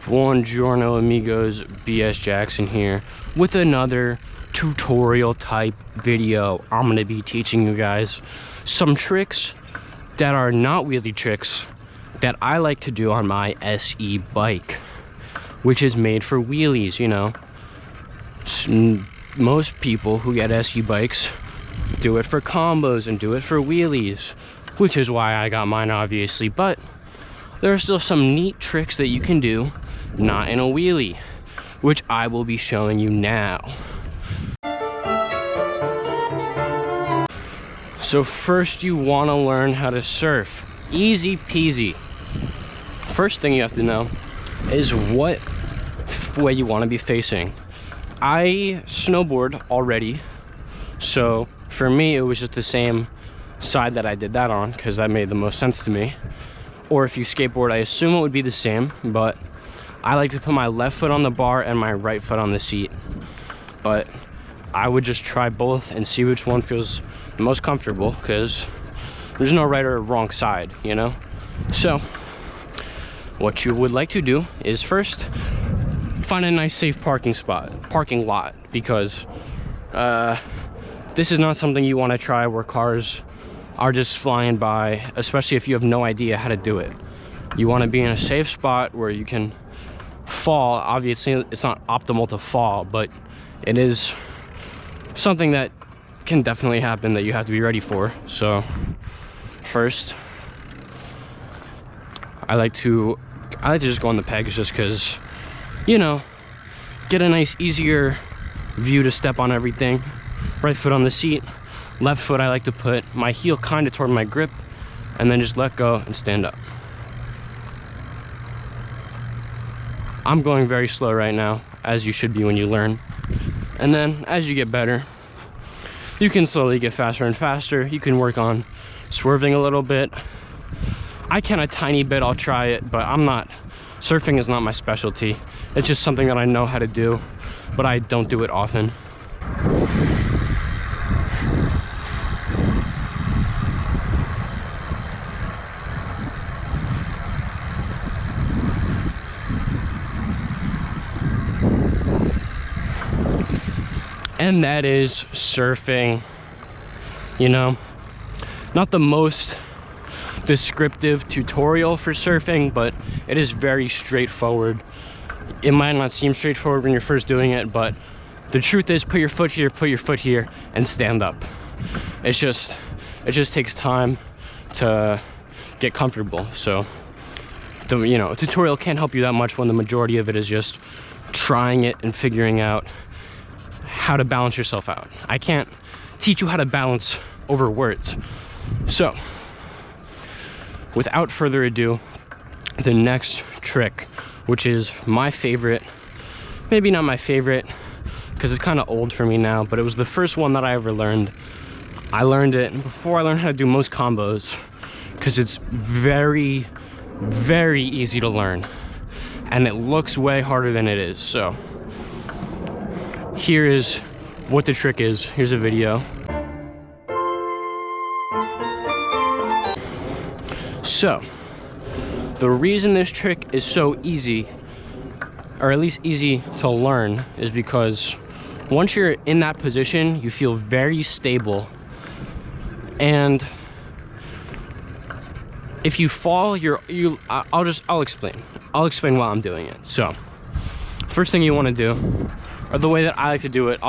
Buongiorno amigos, BS Jackson here with another tutorial type video. I'm going to be teaching you guys some tricks that are not wheelie tricks that I like to do on my SE bike, which is made for wheelies. You know, most people who get SE bikes do it for combos and do it for wheelies, which is why I got mine, obviously. But there are still some neat tricks that you can do not in a wheelie, which I will be showing you now. So first, you want to learn how to surf. Easy peasy. First thing you have to know is what way you want to be facing. I snowboard already, so for me it was just the same side that I did that on because that made the most sense to me. Or if you skateboard, I assume it would be the same, but I like to put my left foot on the bar and my right foot on the seat. But I would just try both and see which one feels the most comfortable, because there's no right or wrong side, you know? So what you would like to do is first find a nice safe parking lot, because this is not something you want to try where cars are just flying by, especially if you have no idea how to do it. You want to be in a safe spot where you can fall. Obviously it's not optimal to fall, but it is something that can definitely happen that you have to be ready for. So first, I like to just go on the pegs, just because, you know, get a nice easier view to step on everything. Right foot on the seat, left foot I like to put my heel kind of toward my grip, and then just let go and stand up. I'm going very slow right now, as you should be when you learn. And then as you get better, you can slowly get faster and faster. You can work on swerving a little bit. I can a tiny bit, I'll try it, but surfing is not my specialty. It's just something that I know how to do, but I don't do it often. And that is surfing. You know, not the most descriptive tutorial for surfing, but it is very straightforward. It might not seem straightforward when you're first doing it, but the truth is, put your foot here, and stand up. It just takes time to get comfortable. So a tutorial can't help you that much when the majority of it is just trying it and figuring out how to balance yourself out. I can't teach you how to balance over words. So without further ado, the next trick, which is my favorite, maybe not my favorite because it's kind of old for me now, but it was the first one that I ever learned. I learned it before I learned how to do most combos, because it's very, very easy to learn and it looks way harder than it is. So here is what the trick is. Here's a video. So the reason this trick is so easy, or at least easy to learn, is because once you're in that position, you feel very stable, and if you fall, I'll explain while I'm doing it. So first thing you want to do, or the way that I like to do it,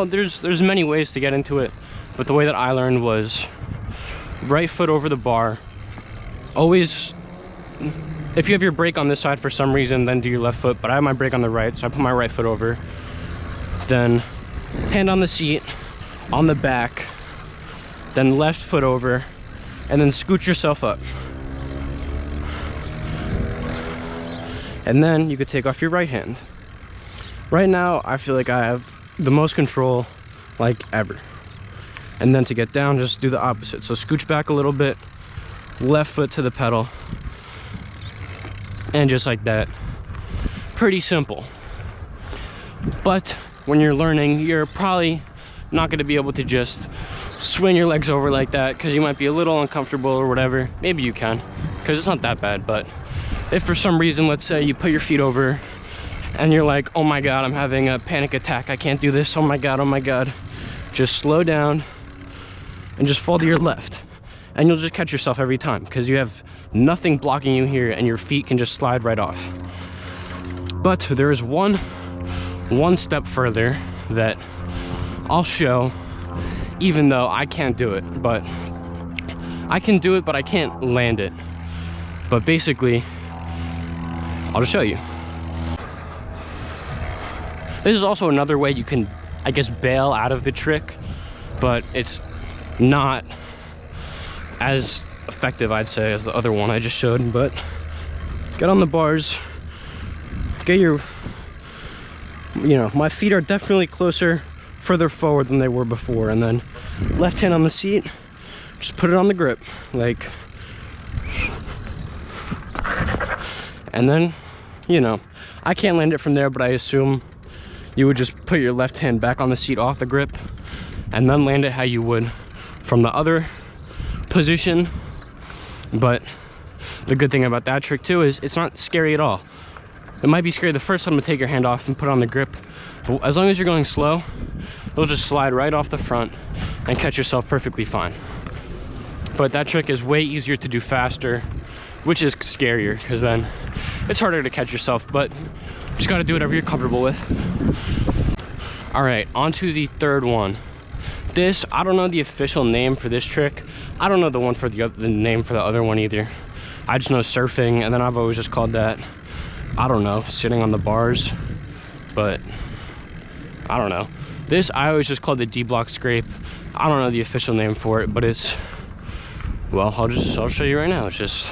there's many ways to get into it, but the way that I learned was right foot over the bar. Always, if you have your brake on this side for some reason, then do your left foot, but I have my brake on the right, so I put my right foot over. Then hand on the seat, on the back, then left foot over, and then scoot yourself up. And then you could take off your right hand. Right now, I feel like I have the most control, like, ever. And then to get down, just do the opposite. So scooch back a little bit, left foot to the pedal, and just like that. Pretty simple. But when you're learning, you're probably not going to be able to just swing your legs over like that, because you might be a little uncomfortable or whatever. Maybe you can, because it's not that bad, but if for some reason, let's say you put your feet over and you're like, oh my God, I'm having a panic attack, I can't do this, oh my God. Just slow down and just fall to your left. And you'll just catch yourself every time because you have nothing blocking you here and your feet can just slide right off. But there is one step further that I'll show, even though I can't do it, but I can do it, but I can't land it. But basically, I'll just show you. This is also another way you can, I guess, bail out of the trick, but it's not as effective, I'd say, as the other one I just showed. But get on the bars, get your, you know, my feet are definitely further forward than they were before, and then left hand on the seat, just put it on the grip, like, and then, you know, I can't land it from there, but I assume you would just put your left hand back on the seat off the grip and then land it how you would from the other position. But the good thing about that trick too is it's not scary at all. It might be scary the first time to take your hand off and put it on the grip, but as long as you're going slow, you'll just slide right off the front and catch yourself perfectly fine. But that trick is way easier to do faster, which is scarier because then it's harder to catch yourself, but you just got to do whatever you're comfortable with. All right, on to the third one. This, I don't know the official name for this trick. I don't know the one for the name for the other one either. I just know surfing, and then I've always just called that, I don't know, sitting on the bars, but I don't know. This, I always just called the D-block scrape. I don't know the official name for it, but it's, well, I'll show you right now. It's just,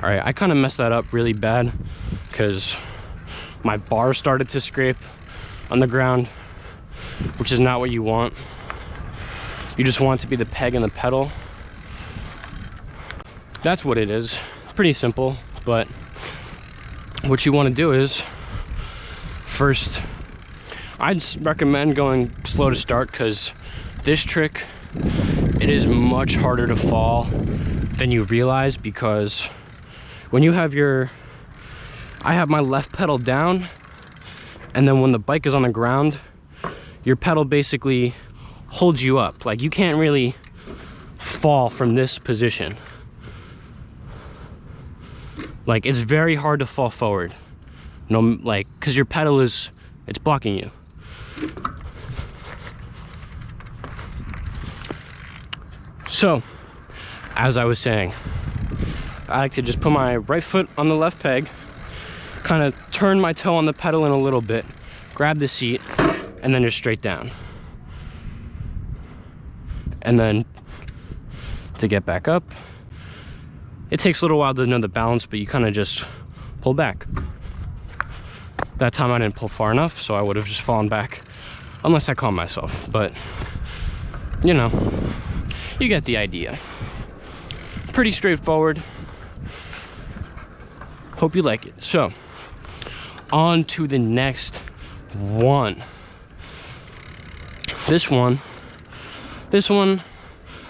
all right, I kind of messed that up really bad because my bar started to scrape on the ground, which is not what you want. You just want it to be the peg and the pedal. That's what it is. Pretty simple, but what you want to do is, first, I'd recommend going slow to start because this trick, it is much harder to fall than you realize, because when you have I have my left pedal down, and then when the bike is on the ground, your pedal basically holds you up. Like, you can't really fall from this position. Like, it's very hard to fall forward. No, like, because your pedal it's blocking you. So, as I was saying, I like to just put my right foot on the left peg, kind of turn my toe on the pedal in a little bit, grab the seat, and then just straight down. And then to get back up, it takes a little while to know the balance, but you kind of just pull back. That time I didn't pull far enough, so I would have just fallen back, unless I caught myself. But, you know, you get the idea. Pretty straightforward. Hope you like it. So, on to the next one. This one,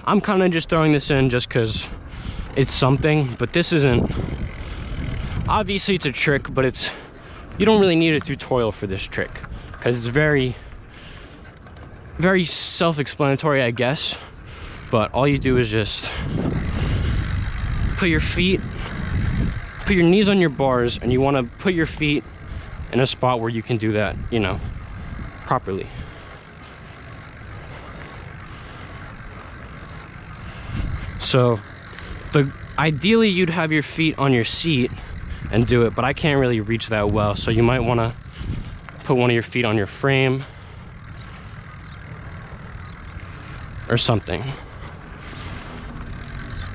I'm kind of just throwing this in just because it's something, but this isn't, obviously it's a trick, but you don't really need a tutorial for this trick because it's very, very self-explanatory, I guess. But all you do is just put your knees on your bars, and you want to put your feet in a spot where you can do that, you know, properly. So ideally you'd have your feet on your seat and do it, but I can't really reach that well, so you might want to put one of your feet on your frame or something.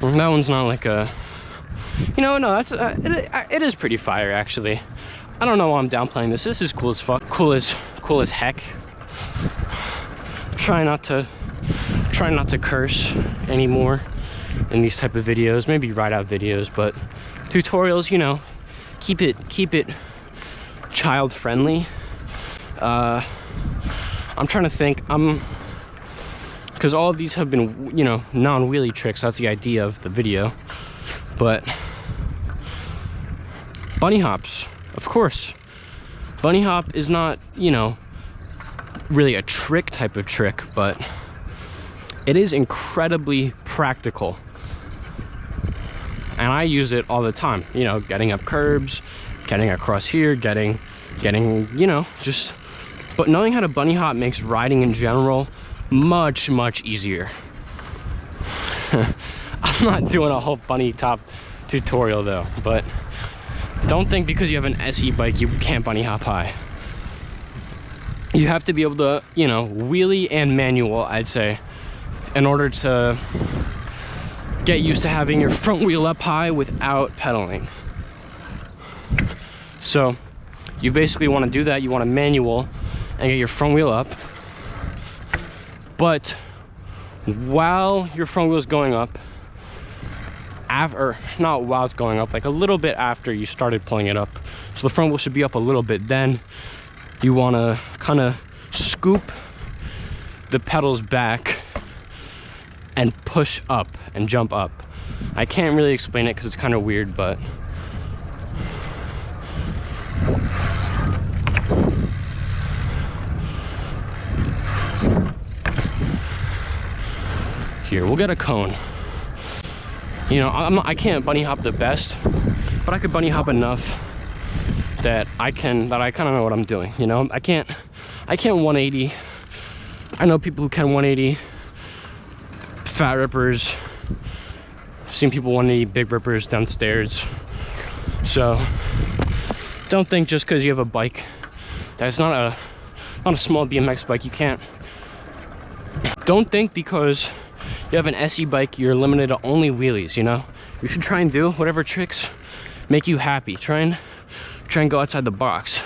And that one's not like a, you know, no, that's it is pretty fire, actually. I don't know why I'm downplaying this. This is cool as fuck, cool as heck. Try not to curse anymore in these type of videos, maybe ride out videos, but tutorials, you know, keep it child friendly. I'm trying to think, because all of these have been, you know, non-wheelie tricks. That's the idea of the video. But bunny hops, of course. Bunny hop is not, you know, really a trick type of trick, but it is incredibly practical. And I use it all the time, you know, getting up curbs, getting across here, getting, you know, just, but knowing how to bunny hop makes riding in general much easier. I'm not doing a whole bunny top tutorial though, but don't think because you have an SE bike you can't bunny hop high. You have to be able to, you know, wheelie and manual, I'd say, in order to get used to having your front wheel up high without pedaling. So you basically want to do that. You want to manual and get your front wheel up, but while your front wheel is going up, or not while it's going up, like a little bit after you started pulling it up, so the front wheel should be up a little bit, then you want to kind of scoop the pedals back and push up and jump up. I can't really explain it because it's kind of weird, but here, we'll get a cone. You know, I can't bunny hop the best, but I could bunny hop enough that I kind of know what I'm doing. You know, I can't 180. I know people who can 180. Fat rippers. I've seen people 180 big rippers downstairs. So don't think just because you have a bike that's not a small BMX bike you can't. Don't think because you have an SE bike you're limited to only wheelies. You know, you should try and do whatever tricks make you happy. Try and go outside the box.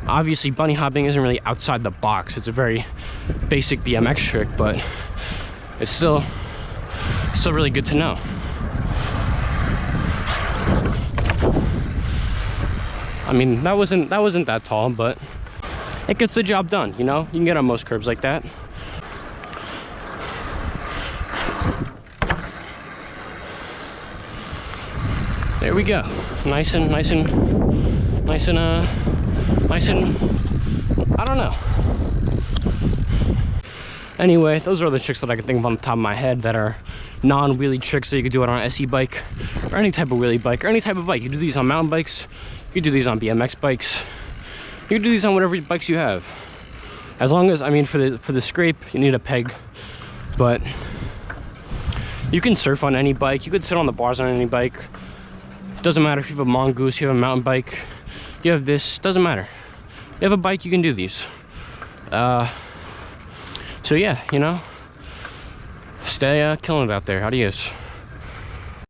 Obviously bunny hopping isn't really outside the box. It's a very basic BMX trick, but it's still really good to know. I mean, that wasn't that tall, but it gets the job done. You know, you can get on most curbs like that. There we go. Nice and I don't know. Anyway, those are the tricks that I can think of on the top of my head that are non-wheelie tricks that you could do it on an SE bike or any type of wheelie bike or any type of bike. You can do these on mountain bikes, you can do these on BMX bikes, you can do these on whatever bikes you have. As long as, I mean, for the scrape, you need a peg, but you can surf on any bike. You could sit on the bars on any bike. Doesn't matter if you have a mongoose, you have a mountain bike, you have this, doesn't matter. You have a bike, you can do these. So yeah, you know, stay killing it out there. Adios.